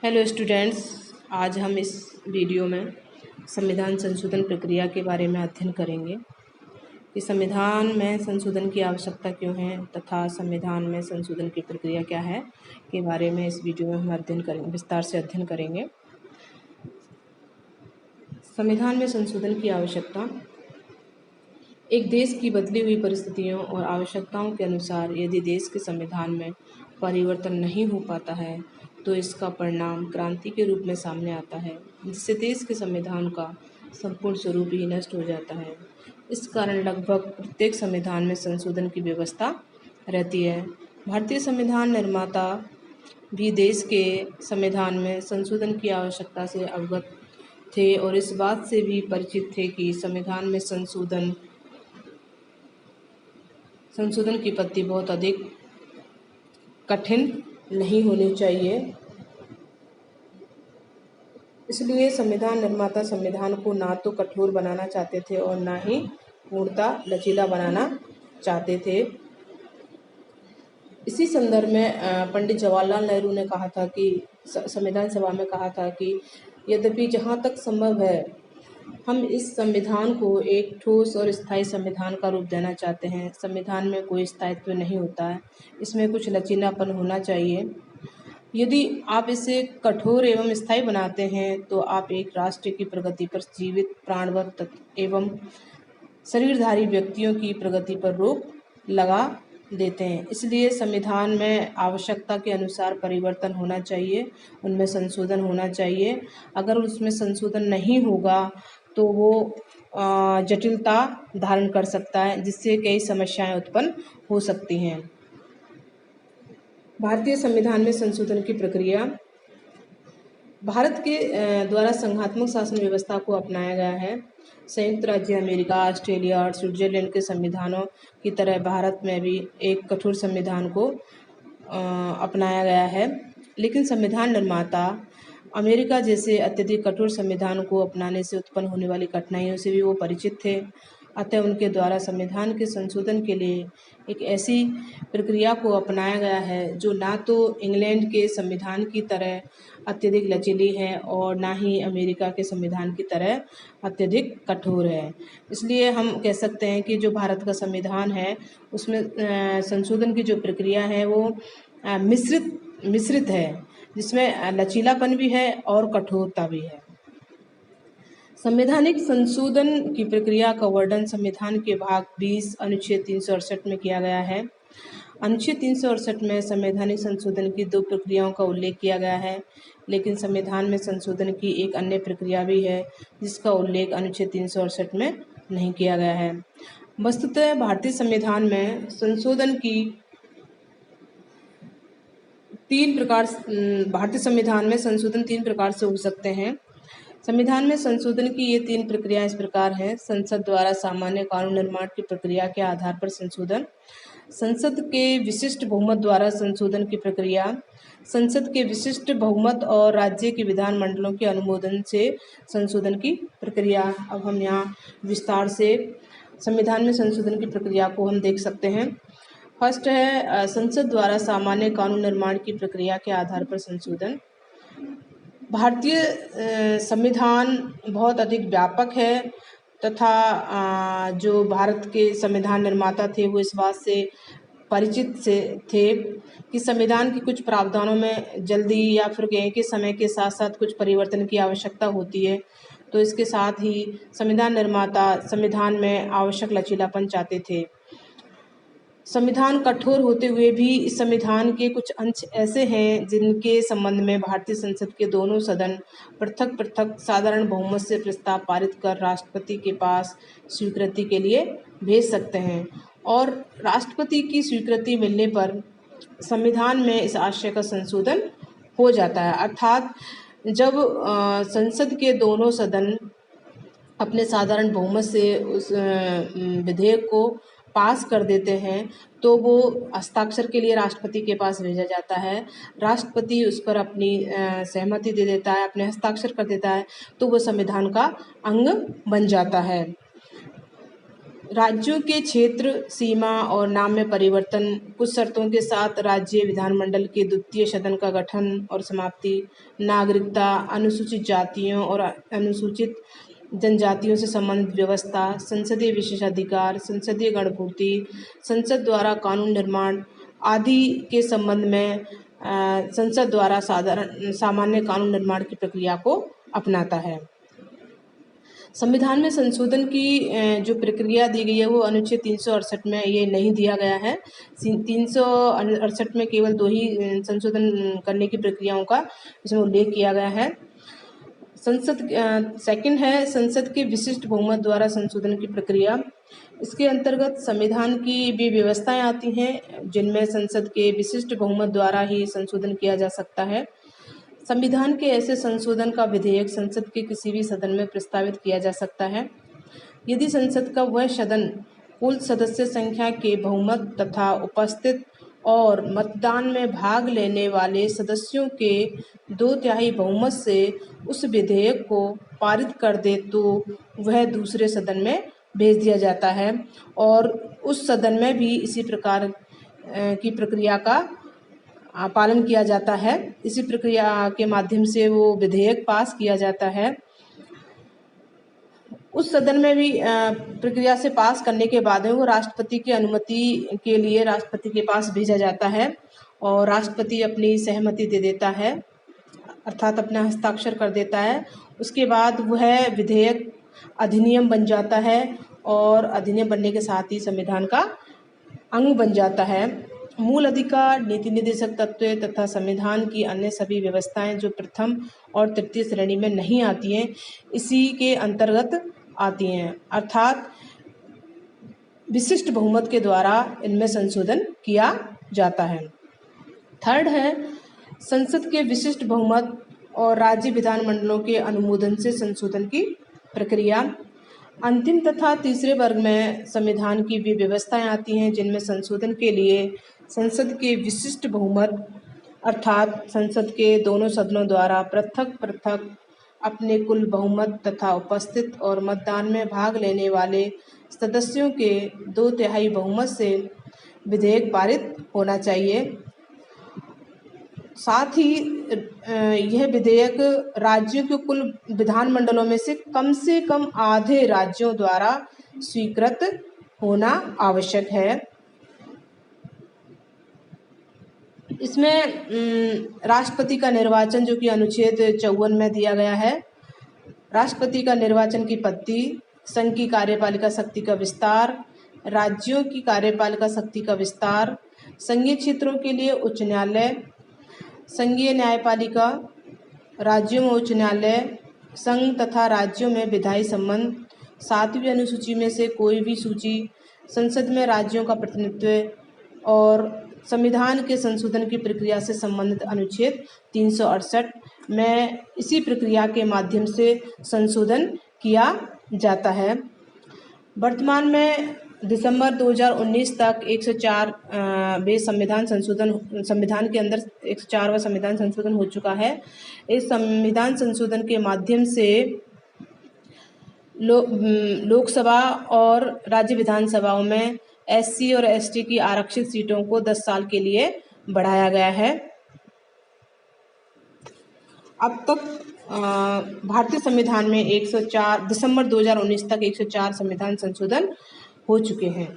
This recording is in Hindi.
हेलो स्टूडेंट्स, आज हम इस वीडियो में संविधान संशोधन प्रक्रिया के बारे में अध्ययन करेंगे कि संविधान में संशोधन की आवश्यकता क्यों है तथा संविधान में संशोधन की प्रक्रिया क्या है के बारे में इस वीडियो में हम अध्ययन करेंगे, विस्तार से अध्ययन करेंगे। संविधान में संशोधन की आवश्यकता एक देश की बदली हुई परिस्थितियों और आवश्यकताओं के अनुसार यदि देश के संविधान में परिवर्तन नहीं हो पाता है तो इसका परिणाम क्रांति के रूप में सामने आता है, जिससे देश के संविधान का संपूर्ण स्वरूप ही नष्ट हो जाता है। इस कारण लगभग प्रत्येक संविधान में संशोधन की व्यवस्था रहती है। भारतीय संविधान निर्माता भी देश के संविधान में संशोधन की आवश्यकता से अवगत थे और इस बात से भी परिचित थे कि संविधान में संशोधन की पद्धति बहुत अधिक कठिन नहीं होनी चाहिए। इसलिए संविधान निर्माता संविधान को ना तो कठोर बनाना चाहते थे और ना ही पूर्णतः लचीला बनाना चाहते थे। इसी संदर्भ में पंडित जवाहरलाल नेहरू ने कहा था कि संविधान सभा में कहा था कि यद्यपि जहाँ तक संभव है हम इस संविधान को एक ठोस और स्थायी संविधान का रूप देना चाहते हैं। संविधान में कोई स्थायित्व नहीं होता है, इसमें कुछ लचीलापन होना चाहिए। यदि आप इसे कठोर एवं स्थायी बनाते हैं तो आप एक राष्ट्र की प्रगति पर जीवित प्राणवत एवं शरीरधारी व्यक्तियों की प्रगति पर रोक लगा देते हैं। इसलिए संविधान में आवश्यकता के अनुसार परिवर्तन होना चाहिए, उनमें संशोधन होना चाहिए। अगर उसमें संशोधन नहीं होगा तो वो जटिलता धारण कर सकता है, जिससे कई समस्याएं उत्पन्न हो सकती हैं। भारतीय संविधान में संशोधन की प्रक्रिया भारत के द्वारा संघात्मक शासन व्यवस्था को अपनाया गया है। संयुक्त राज्य अमेरिका, ऑस्ट्रेलिया और स्विट्जरलैंड के संविधानों की तरह भारत में भी एक कठोर संविधान को अपनाया गया है, लेकिन संविधान निर्माता अमेरिका जैसे अत्यधिक कठोर संविधान को अपनाने से उत्पन्न होने वाली कठिनाइयों से भी वो परिचित थे। अतः उनके द्वारा संविधान के संशोधन के लिए एक ऐसी प्रक्रिया को अपनाया गया है जो ना तो इंग्लैंड के संविधान की तरह अत्यधिक लचीली है और ना ही अमेरिका के संविधान की तरह अत्यधिक कठोर है। इसलिए हम कह सकते हैं कि जो भारत का संविधान है उसमें संशोधन की जो प्रक्रिया है वो मिश्रित है, जिसमें लचीलापन भी है और कठोरता भी है। संवैधानिक संशोधन की प्रक्रिया का वर्णन संविधान के भाग 20 अनुच्छेद 368 में किया गया है। अनुच्छेद 368 में संवैधानिक संशोधन की दो प्रक्रियाओं का उल्लेख किया गया है, लेकिन संविधान में संशोधन की एक अन्य प्रक्रिया भी है जिसका उल्लेख अनुच्छेद 368 में नहीं किया गया है। वस्तुतः भारतीय संविधान में संशोधन की भारतीय संविधान में संशोधन 3 प्रकार से हो सकते हैं। संविधान में संशोधन की ये 3 प्रक्रियाएं इस प्रकार हैं: संसद द्वारा सामान्य कानून निर्माण की प्रक्रिया के आधार पर संशोधन, संसद के विशिष्ट बहुमत द्वारा संशोधन की प्रक्रिया, संसद के विशिष्ट बहुमत और राज्य के विधानमंडलों के अनुमोदन से संशोधन की प्रक्रिया। अब हम यहाँ विस्तार से संविधान में संशोधन की प्रक्रिया को हम देख सकते हैं। फर्स्ट है संसद द्वारा सामान्य कानून निर्माण की प्रक्रिया के आधार पर संशोधन। भारतीय संविधान बहुत अधिक व्यापक है तथा जो भारत के संविधान निर्माता थे वो इस बात से परिचित से थे कि संविधान के कुछ प्रावधानों में जल्दी या फिर कहें कि समय के साथ साथ कुछ परिवर्तन की आवश्यकता होती है। तो इसके साथ ही संविधान निर्माता संविधान में आवश्यक लचीलापन चाहते थे। संविधान कठोर होते हुए भी इस संविधान के कुछ अंश ऐसे हैं जिनके संबंध में भारतीय संसद के दोनों सदन पृथक पृथक साधारण बहुमत से प्रस्ताव पारित कर राष्ट्रपति के पास स्वीकृति के लिए भेज सकते हैं और राष्ट्रपति की स्वीकृति मिलने पर संविधान में इस आशय का संशोधन हो जाता है। अर्थात जब संसद के दोनों सदन अपने साधारण बहुमत से उस विधेयक को पास कर देते हैं तो वो हस्ताक्षर के लिए राष्ट्रपति के पास भेजा जाता है। राष्ट्रपति उस पर अपनी सहमति दे देता है, अपने हस्ताक्षर कर देता है, तो वो संविधान का अंग बन जाता है। राज्यों के क्षेत्र, सीमा और नाम में परिवर्तन, कुछ शर्तों के साथ राज्य विधानमंडल के द्वितीय सदन का गठन और समाप्ति, नागरिकता, अनुसूचित जातियों और अनुसूचित जनजातियों से संबंधित व्यवस्था, संसदीय विशेषाधिकार, संसदीय गणपूर्ति, संसद द्वारा कानून निर्माण आदि के संबंध में संसद द्वारा सामान्य कानून निर्माण की प्रक्रिया को अपनाता है। संविधान में संशोधन की जो प्रक्रिया दी गई है वो अनुच्छेद 368 में ये नहीं दिया गया है। 368 में केवल 2 ही संशोधन करने की प्रक्रियाओं का इसमें उल्लेख किया गया है। सेकंड है संसद के विशिष्ट बहुमत द्वारा संशोधन की प्रक्रिया। इसके अंतर्गत संविधान की भी व्यवस्थाएं आती हैं जिनमें संसद के विशिष्ट बहुमत द्वारा ही संशोधन किया जा सकता है। संविधान के ऐसे संशोधन का विधेयक संसद के किसी भी सदन में प्रस्तावित किया जा सकता है यदि संसद का वह सदन कुल सदस्य संख्या के बहुमत तथा उपस्थित और मतदान में भाग लेने वाले सदस्यों के 2/3 बहुमत से उस विधेयक को पारित कर दे तो वह दूसरे सदन में भेज दिया जाता है और उस सदन में भी इसी प्रकार की प्रक्रिया का पालन किया जाता है। इसी प्रक्रिया के माध्यम से वो विधेयक पास किया जाता है। उस सदन में भी प्रक्रिया से पास करने के बाद में वो राष्ट्रपति की अनुमति के लिए राष्ट्रपति के पास भेजा जाता है और राष्ट्रपति अपनी सहमति दे देता है, अर्थात अपना हस्ताक्षर कर देता है। उसके बाद वह विधेयक अधिनियम बन जाता है और अधिनियम बनने के साथ ही संविधान का अंग बन जाता है। मूल अधिकार, नीति निर्देशक तत्व तथा संविधान की अन्य सभी व्यवस्थाएं जो प्रथम और तृतीय श्रेणी में नहीं आती हैं इसी के अंतर्गत आती हैं, अर्थात विशिष्ट बहुमत के द्वारा इनमें संशोधन किया जाता है। थर्ड है संसद के विशिष्ट बहुमत और राज्य विधानमंडलों के अनुमोदन से संशोधन की प्रक्रिया। अंतिम तथा तीसरे वर्ग में संविधान की भी व्यवस्थाएं आती हैं जिनमें संशोधन के लिए संसद के विशिष्ट बहुमत अर्थात संसद के दोनों सदनों द्वारा पृथक पृथक अपने कुल बहुमत तथा उपस्थित और मतदान में भाग लेने वाले सदस्यों के 2/3 बहुमत से विधेयक पारित होना चाहिए। साथ ही यह विधेयक राज्यों के कुल विधानमंडलों में से कम आधे राज्यों द्वारा स्वीकृत होना आवश्यक है। इसमें राष्ट्रपति का निर्वाचन जो कि अनुच्छेद 54 में दिया गया है, राष्ट्रपति का निर्वाचन की पद्धति, संघ की कार्यपालिका शक्ति का विस्तार, राज्यों की कार्यपालिका शक्ति का विस्तार, संघीय क्षेत्रों के लिए उच्च न्यायालय, संघीय न्यायपालिका, राज्यों में उच्च न्यायालय, संघ तथा राज्यों में विधायी संबंध, 7वीं अनुसूची में से कोई भी सूची, संसद में राज्यों का प्रतिनिधित्व और संविधान के संशोधन की प्रक्रिया से संबंधित अनुच्छेद 368 में इसी प्रक्रिया के माध्यम से संशोधन किया जाता है। वर्तमान में दिसंबर 2019 तक 104वें संविधान के अंदर 104वां संविधान संशोधन हो चुका है। इस संविधान संशोधन के माध्यम से लोकसभा और राज्य विधानसभाओं में SC और ST की आरक्षित सीटों को 10 साल के लिए बढ़ाया गया है। अब तक भारतीय संविधान में 104 दिसंबर 2019 तक 104 संविधान संशोधन हो चुके हैं।